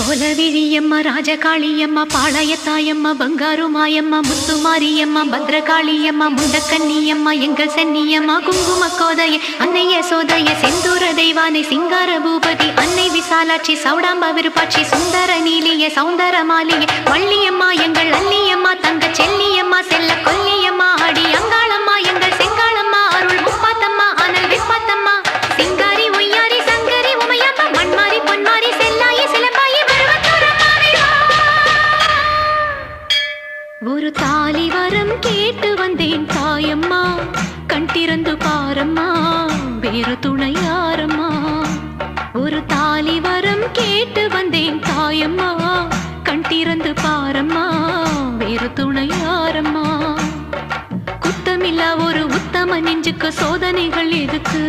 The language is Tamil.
கோலவிழியம்மா ராஜகாளியம்மா பாளையத்தாயம்மா பங்காரு மாயம்மா முத்துமாரியம்மா பத்ரகாளியம்மா முண்டக்கன்னியம்மா எங்கள் சென்னியம்மா குங்கும கோதைய அன்னைய சோதைய செந்தூர தெய்வானை சிங்கார பூபதி அன்னை விசாலாட்சி சௌடாம்பா விருப்பாட்சி சுந்தர நீலிய சௌந்தர மாலிய வள்ளியம்மா எங்கள் அல்லியம்மா தங்க செல்லியம்மா செல்ல கொல்லியம்மா அடி அங்காளம்மா எங்கள் செங்காளம்மா அருள் முப்பாத்தம்மா அனல் விப்பாத்தம்மா சிங்காரி ஒய்யாரி சங்கரி உமையப்பா மண்மாரி பொன்மாரி செல்லாயி சிலம்பாயி ஒரு தாலி வரம் கேட்டு வந்தேன் தாயம்மா கண் திறந்து பாரம்மா வேறு துணையாரம்மா ஒரு தாலி வரம் கேட்டு வந்தேன் தாயம்மா கண் திறந்து பாரம்மா வேறு துணையாரம்மா குத்தமில்லா ஒரு உத்தம நெஞ்சுக்கு சோதனைகள் எதுக்கு